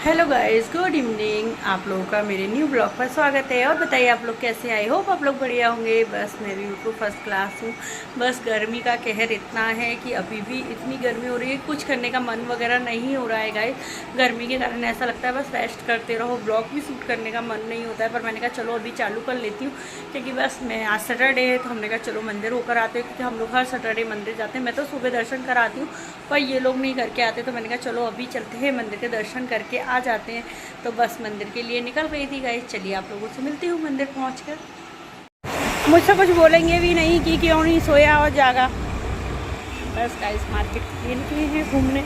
Hello guys, good evening. आप लोगों का मेरे न्यू ब्लॉग पर स्वागत है। और बताइए आप लोग कैसे आए। होप आप लोग बढ़िया होंगे। बस मैं भी बिल्कुल फर्स्ट क्लास हूँ। बस गर्मी का कहर इतना है कि अभी भी इतनी गर्मी हो रही है, कुछ करने का मन वगैरह नहीं हो रहा है गाइस। गर्मी के कारण ऐसा लगता है बस रेस्ट करते रहो, ब्लॉग भी शूट करने का मन नहीं होता है। पर मैंने कहा चलो अभी चालू कर लेती हूँ, क्योंकि बस मैं आज सैटरडे है तो हमने कहा चलो मंदिर होकर आते हैं, क्योंकि हम लोग हर सैटरडे मंदिर जाते हैं। मैं तो सुबह दर्शन कराती हूँ, पर ये लोग नहीं करके आते, तो मैंने कहा चलो अभी चलते हैं मंदिर के दर्शन करके आ जाते हैं। तो बस मंदिर के लिए निकल गई थी गाइस। चलिए आप लोगों से मिलती हूँ मंदिर पहुँचकर। मुझसे कुछ बोलेंगे भी नहीं कि क्यों नहीं सोया और जागा। बस गाइस मार्केट के लिए निकली हैं घूमने।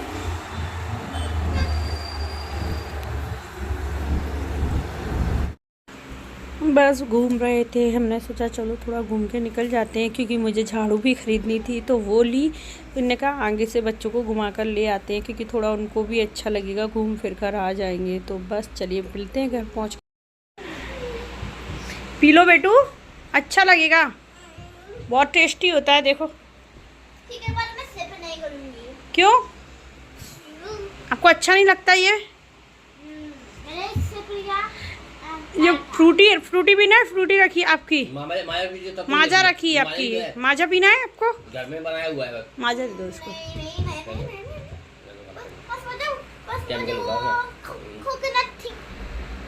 बस घूम रहे थे, हमने सोचा चलो थोड़ा घूम के निकल जाते हैं, क्योंकि मुझे झाड़ू भी ख़रीदनी थी तो वो ली। उन्होंने कहा आगे से बच्चों को घुमा कर ले आते हैं, क्योंकि थोड़ा उनको भी अच्छा लगेगा, घूम फिर कर आ जाएंगे। तो बस चलिए मिलते हैं घर पहुँच। पी लो बेटू, अच्छा लगेगा, बहुत टेस्टी होता है। देखो ठीक है, पर मैं सिप नहीं करूंगी। क्यों, आपको अच्छा नहीं लगता ये? मैंने सिप लिया। ये फ्रूटी फ्रूटी पीना है? फ्रूटी रखी आपकी, माजा रखी है है आपकी, माजा पीना है आपको? घर में बनाया हुआ है। माजा दे दो इसको। नहीं, बस केमिकल मुझे होगा वो कोकोनट थी।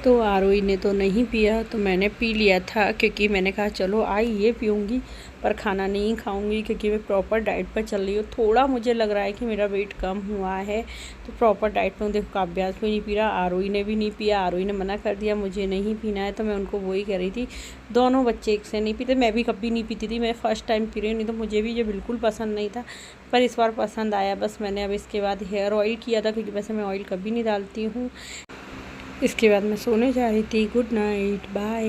तो आरोही ने तो नहीं पिया, तो मैंने पी लिया था, क्योंकि मैंने कहा चलो आई ये पीऊँगी, पर खाना नहीं खाऊंगी, क्योंकि मैं प्रॉपर डाइट पर चल रही हूँ। थोड़ा मुझे लग रहा है कि मेरा वेट कम हुआ है, तो प्रॉपर डाइट पर हूँ। देखो काव्यांश भी नहीं पी रहा, आरोही ने भी नहीं पिया। आरोही ने मना कर दिया मुझे नहीं पीना है, तो मैं उनको वही कह रही थी। दोनों बच्चे एक से नहीं पीते, मैं भी कभी नहीं पीती थी, मैं फ़र्स्ट टाइम पी रही हूँ, नहीं तो मुझे भी ये बिल्कुल पसंद नहीं था, पर इस बार पसंद आया। बस मैंने अब इसके बाद हेयर ऑयल किया था, क्योंकि वैसे मैं ऑयल कभी नहीं डालती हूँ। इसके बाद मैं सोने जा रही थी। Good night, bye.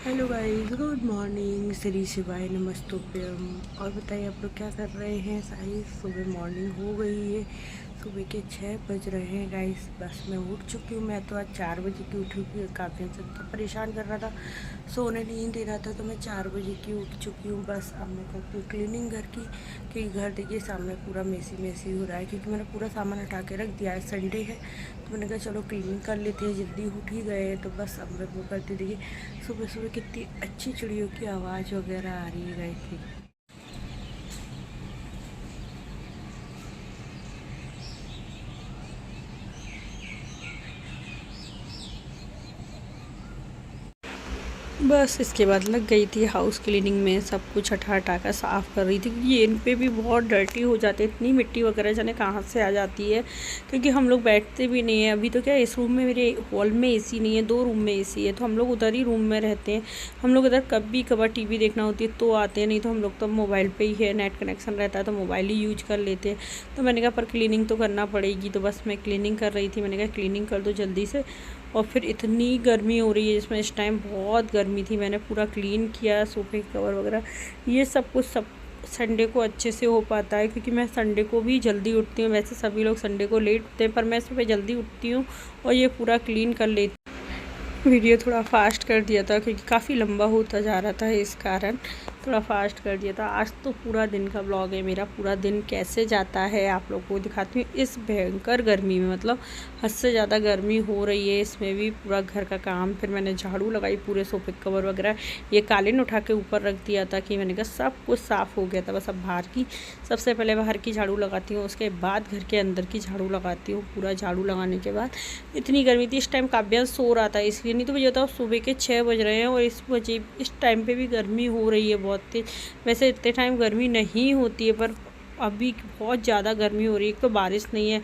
Hello guys, good morning, Shri Shivay नमस्तुभ्यम। और बताइए आप लोग क्या कर रहे हैं। सारी सुबह मॉर्निंग हो गई है, सुबह के 6 बज रहे हैं गाइस। बस मैं उठ चुकी हूँ। मैं तो आज 4 बजे की उठी हुई। काफ़ी से तो परेशान कर रहा था, सोने नहीं दे रहा था, तो मैं 4 बजे की उठ चुकी हूँ। बस अब मैं करती हूँ क्लीनिंग घर की, क्योंकि घर देखिए सामने पूरा मेसी मेसी हो रहा है, क्योंकि मैंने पूरा सामान हटा के रख दिया है। संडे है तो मैंने कहा चलो क्लीनिंग कर लेते हैं, जल्दी उठ ही गए हैं। तो बस अब मैं वो करती। देखिए सुबह सुबह कितनी अच्छी चिड़ियों की आवाज़ वगैरह आ रही है थी। बस इसके बाद लग गई थी हाउस क्लीनिंग में, सब कुछ हटा हटा कर साफ़ कर रही थी, क्योंकि ये इन पे भी बहुत डर्टी हो जाते हैं। इतनी मिट्टी वगैरह जाने कहाँ से आ जाती है, क्योंकि हम लोग बैठते भी नहीं हैं। अभी तो क्या इस रूम में, मेरे हॉल में एसी नहीं है, 2 रूम में एसी है, तो हम लोग उधर ही रूम में रहते हैं। हम लोग इधर कभी कभार टीवी देखना होती है तो आते हैं, नहीं तो हम लोग तो मोबाइल पर ही है, नेट कनेक्शन रहता है तो मोबाइल ही यूज कर लेते हैं। तो मैंने कहा पर क्लीनिंग तो करना पड़ेगी, तो बस मैं क्लीनिंग कर रही थी। मैंने कहा क्लीनिंग कर दो जल्दी से। और फिर इतनी गर्मी हो रही है, जिसमें इस टाइम बहुत गर्मी थी। मैंने पूरा क्लीन किया, सोफे कवर वगैरह ये सब कुछ। सब संडे को अच्छे से हो पाता है, क्योंकि मैं संडे को भी जल्दी उठती हूँ। वैसे सभी लोग संडे को लेट उठते हैं, पर मैं सुबह जल्दी उठती हूँ और ये पूरा क्लीन कर लेती हूँ। वीडियो थोड़ा फास्ट कर दिया था, क्योंकि काफ़ी लंबा होता जा रहा था, इस कारण थोड़ा फास्ट कर दिया था। आज तो पूरा दिन का व्लॉग है मेरा। पूरा दिन कैसे जाता है आप लोगों को दिखाती हूँ, इस भयंकर गर्मी में। मतलब हद से ज़्यादा गर्मी हो रही है, इसमें भी पूरा घर का काम। फिर मैंने झाड़ू लगाई, पूरे सोफे कवर वगैरह ये कालीन उठा के ऊपर रख दिया था, कि मैंने कहा सब कुछ साफ़ हो गया था। बस अब बाहर की, सबसे पहले बाहर की झाड़ू लगाती हूँ, उसके बाद घर के अंदर की झाड़ू लगाती हूँ। पूरा झाड़ू लगाने के बाद, इतनी गर्मी थी इस टाइम काव्यांश सो रहा था, इसलिए, नहीं तो मुझे बताओ सुबह के 6 बज रहे हैं और इस टाइम पे भी गर्मी हो रही है बहुत तेज। वैसे इतने टाइम गर्मी नहीं होती है, पर अभी बहुत ज़्यादा गर्मी हो रही है। एक तो बारिश नहीं है,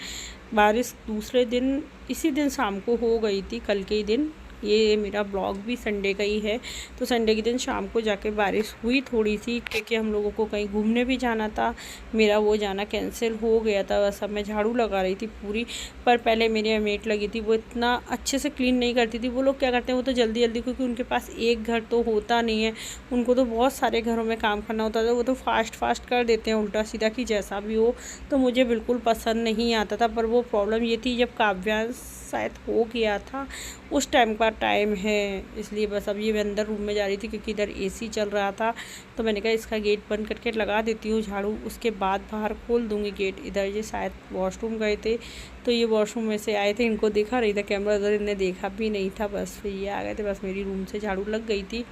बारिश दूसरे दिन, इसी दिन शाम को हो गई थी, कल के ही दिन। ये मेरा ब्लॉग भी संडे का ही है, तो संडे के दिन शाम को जाके बारिश हुई थोड़ी सी, क्योंकि हम लोगों को कहीं घूमने भी जाना था। मेरा वो जाना कैंसिल हो गया था। बस अब मैं झाड़ू लगा रही थी पूरी। पर पहले मेरी मेट लगी थी, वो इतना अच्छे से क्लीन नहीं करती थी। वो लोग क्या करते हैं, वो तो जल्दी जल्दी, क्योंकि उनके पास एक घर तो होता नहीं है, उनको तो बहुत सारे घरों में काम करना होता था। वो तो फास्ट फास्ट कर देते हैं, उल्टा सीधा, कि जैसा भी हो। तो मुझे बिल्कुल पसंद नहीं आता था। पर वो प्रॉब्लम ये थी, जब काव्यांश शायद हो गया था, उस टाइम का टाइम है, इसलिए बस अब ये मैं अंदर रूम में जा रही थी क्योंकि इधर एसी चल रहा था। तो मैंने कहा इसका गेट बंद करके लगा देती हूँ झाड़ू, उसके बाद बाहर खोल दूँगी गेट। इधर ये शायद वॉशरूम गए थे, तो ये वॉशरूम में से आए थे, इनको देखा नहीं था कैमरा, उधर इन्हें देखा भी नहीं था, बस फिर ये आ गए थे। बस मेरी रूम से झाड़ू लग गई थी।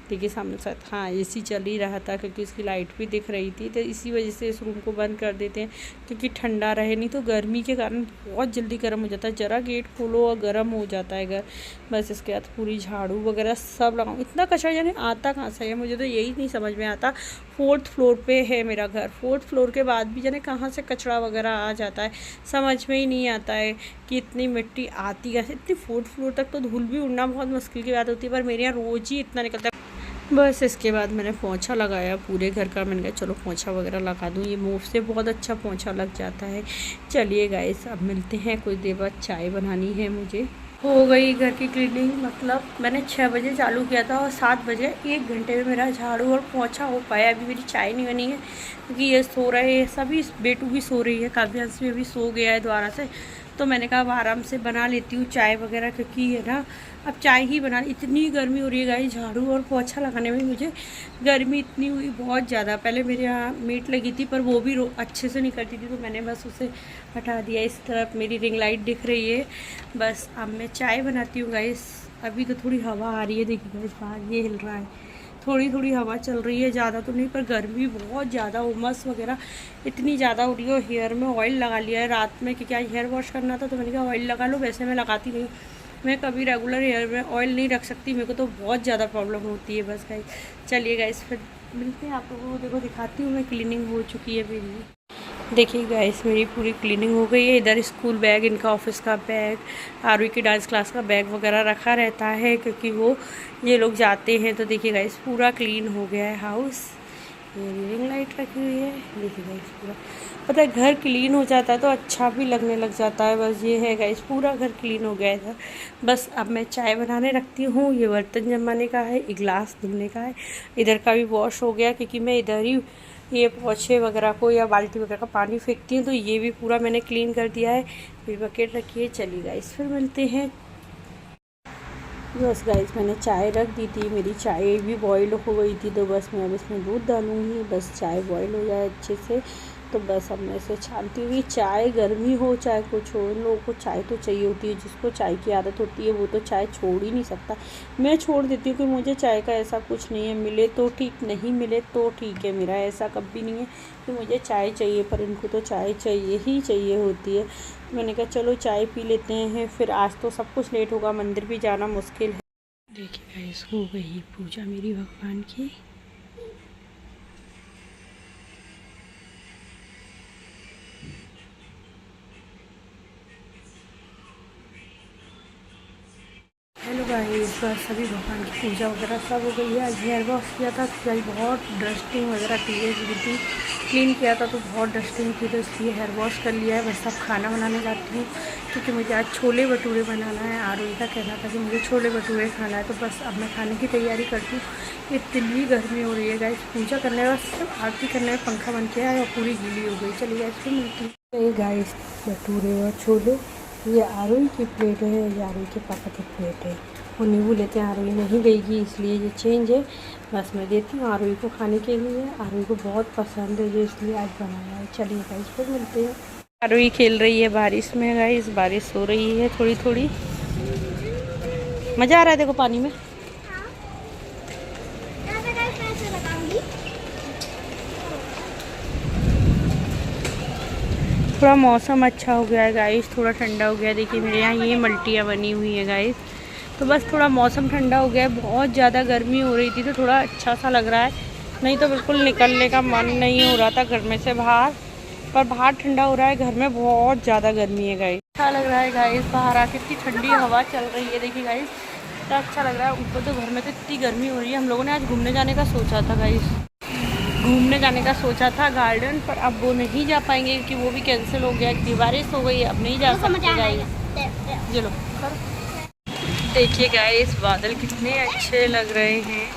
देखिए सामने साथ हाँ एसी चल ही रहा था क्योंकि इसकी लाइट भी दिख रही थी, तो इसी वजह से इस रूम को बंद कर देते हैं क्योंकि ठंडा रहे, नहीं तो गर्मी के कारण बहुत जल्दी गर्म हो जाता है, ज़रा गेट खोलो और गर्म हो जाता है घर। बस इसके बाद पूरी झाड़ू वगैरह सब लगाऊँ। इतना कचरा जाने आता कहाँ से है, मुझे तो यही नहीं समझ में आता। 4th फ्लोर पे है मेरा घर, 4th फ्लोर के बाद भी जाने कहाँ से कचरा वगैरह आ जाता है, समझ में ही नहीं आता है कि इतनी मिट्टी आती कैसे। इतनी 4th फ्लोर तक तो धूल भी उड़ना बहुत मुश्किल की बात होती है, पर मेरे यहाँ रोज़ ही इतना निकलता है। बस इसके बाद मैंने पोंछा लगाया पूरे घर का। मैंने कहा चलो पोंछा वगैरह लगा दूँ, ये मूव से बहुत अच्छा पोंछा लग जाता है। चलिए गाइस अब मिलते हैं, कुछ देर बाद चाय बनानी है मुझे। हो गई घर की क्लीनिंग, मतलब मैंने 6 बजे चालू किया था और 7 बजे 1 घंटे में मेरा झाड़ू और पोंछा हो पाया। अभी मेरी चाय नहीं बनी है क्योंकि ये सो रहे हैं सभी, बेटू भी सो रही है, काव्यांश भी अभी सो गया है दोबारा से। तो मैंने कहा अब आराम से बना लेती हूँ चाय वगैरह, क्योंकि है ना अब चाय ही बना। इतनी गर्मी हो रही है गाइस, झाड़ू और पोंछा लगाने में मुझे गर्मी इतनी हुई बहुत ज़्यादा। पहले मेरे यहाँ मेट लगी थी पर वो भी अच्छे से नहीं करती थी, तो मैंने बस उसे हटा दिया। इस तरफ मेरी रिंग लाइट दिख रही है। बस अब मैं चाय बनाती हूँ गाइस। अभी तो थोड़ी हवा आ रही है, देखिए गाइस बाहर ये हिल रहा है, थोड़ी थोड़ी हवा चल रही है, ज़्यादा तो नहीं, पर गर्मी बहुत ज़्यादा, उमस वगैरह इतनी ज़्यादा हो रही है। हेयर में ऑयल लगा लिया है रात में क्योंकि आज हेयर वॉश करना था, तो मैंने कहा ऑयल लगा लो। वैसे मैं लगाती नहीं, मैं कभी रेगुलर हेयर में ऑयल नहीं रख सकती, मेरे को तो बहुत ज़्यादा प्रॉब्लम होती है। बस गाइस चलिए गाइस फिर मिलते हैं आप लोगों को, देखो दिखाती हूँ मैं, क्लीनिंग हो चुकी है मेरी। देखिए गाइस मेरी पूरी क्लीनिंग हो गई है। इधर स्कूल बैग, इनका ऑफिस का बैग, आरवी की डांस क्लास का बैग वगैरह रखा रहता है क्योंकि वो ये लोग जाते हैं। तो देखिए गाइस पूरा क्लीन हो गया है हाउस। ये रिंग लाइट रखी हुई है, देखिए गाइस पूरा, पता है घर क्लीन हो जाता है तो अच्छा भी लगने लग जाता है। बस ये है गाइस पूरा घर क्लीन हो गया है। बस अब मैं चाय बनाने रखती हूँ। ये बर्तन जमाने का है, एक गिलास धुलने का है, इधर का भी वॉश हो गया क्योंकि मैं इधर ही ये पोछे वगैरह को या बाल्टी वगैरह का पानी फेंकती हूँ, तो ये भी पूरा मैंने क्लीन कर दिया है। फिर बकेट रखी है। चलिए गाइस फिर मिलते हैं। बस गाइस मैंने चाय रख दी थी, मेरी चाय भी बॉईल हो गई थी, तो बस मैं अब इसमें दूध डालूँगी, बस चाय बॉईल हो जाए अच्छे से। तो बस अब मैं इसे छानती हुई, चाय गर्मी हो चाहे कुछ हो, इन लोगों को चाय तो चाहिए होती है। जिसको चाय की आदत होती है वो तो चाय छोड़ ही नहीं सकता। मैं छोड़ देती हूँ कि मुझे चाय का ऐसा कुछ नहीं है, मिले तो ठीक, नहीं मिले तो ठीक है, मेरा ऐसा कभी नहीं है कि मुझे चाय चाहिए, पर इनको तो चाय चाहिए ही चाहिए होती है। तो मैंने कहा चलो चाय पी लेते हैं। फिर आज तो सब कुछ लेट होगा, मंदिर भी जाना मुश्किल है। देखिए गाइस हो गई पूजा मेरी भगवान की। हेलो गाइस बस सभी भगवान की पूजा वगैरह सब हो गई है। आज हेयर वॉश किया था तो भाई बहुत डस्टिंग वगैरह थी, थी क्लीन किया था तो बहुत डस्टिंग थी, तो इसलिए हेयर वॉश कर लिया है। बस अब खाना बनाने जाती हूँ क्योंकि मुझे आज छोले भटूरे बनाना है। आरोही का कहना था कि मुझे छोले भटूरे खाना है, तो बस अब मैं खाने की तैयारी करती हूँ। इतनी गर्मी हो रही है गाइस, पूजा करने के बाद सिर्फ आरती करने में पंखा बन के आया और पूरी गीली हो गई। चलिए गाइस फिर मिलती हूँ। गाइस भटूरे और छोले, ये आरोही की प्लेट है, ये आरोही के पापा की प्लेट है। वो नींबू लेते हैं, आरोही नहीं गई इसलिए ये चेंज है। बस मैं देती हूँ आरोही को खाने के लिए, आरोही को बहुत पसंद है ये, इसलिए आज बनाया है। चलिए गाइस फिर मिलते हैं। आरोही खेल रही है बारिश में गाइस, बारिश हो रही है थोड़ी थोड़ी, मज़ा आ रहा है देखो पानी में। थोड़ा मौसम अच्छा हो गया है गाइस, थोड़ा ठंडा हो गया है। देखिए मेरे यहाँ ये मल्टियाँ बनी हुई हैं गाइस, तो बस थोड़ा मौसम ठंडा हो गया है। बहुत ज़्यादा गर्मी हो रही थी तो थोड़ा अच्छा सा लग रहा है, नहीं तो बिल्कुल निकलने का मन नहीं हो रहा था घर में से बाहर, पर बाहर ठंडा हो रहा है, घर में बहुत ज़्यादा गर्मी है गाइस। अच्छा लग रहा है गाइस, बाहर आके इतनी ठंडी हवा चल रही है, देखिए गाइस इतना अच्छा लग रहा है। ऊपर तो घर में तो इतनी गर्मी हो रही है। हम लोगों ने आज घूमने जाने का सोचा था गाइस, घूमने जाने का सोचा था गार्डन, पर अब वो नहीं जा पाएंगे क्योंकि वो भी कैंसिल हो गया क्योंकि बारिश हो गई, अब नहीं जा सकते गाइस। चलो देखिए गाइस बादल कितने अच्छे लग रहे हैं।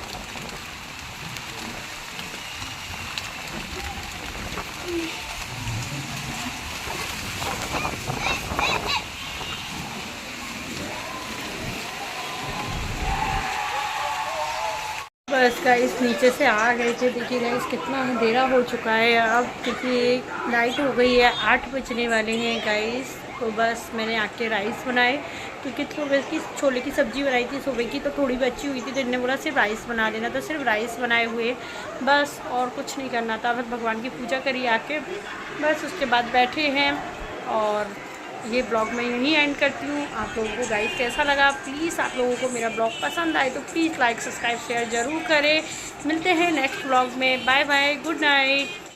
बस गाइस नीचे से आ गए थे। देखिए गाइस कितना अंधेरा हो चुका है अब, क्योंकि नाइट हो गई है, 8 बजने वाले हैं गाइस। तो बस मैंने आके राइस बनाए, क्योंकि सुबह की छोले की सब्ज़ी बनाई थी सुबह की, तो थोड़ी बची हुई थी, तो इन्होंने बोला सिर्फ राइस बना देना, तो सिर्फ राइस बनाए हुए, बस और कुछ नहीं करना था। बस भगवान की पूजा करी आके, बस उसके बाद बैठे हैं। और ये ब्लॉग मैं यहीं एंड करती हूँ। आप लोगों को गाइस कैसा लगा, प्लीज़ आप लोगों को मेरा ब्लॉग पसंद आए तो प्लीज़ लाइक सब्सक्राइब शेयर ज़रूर करें। मिलते हैं नेक्स्ट ब्लॉग में। Bye bye, good night.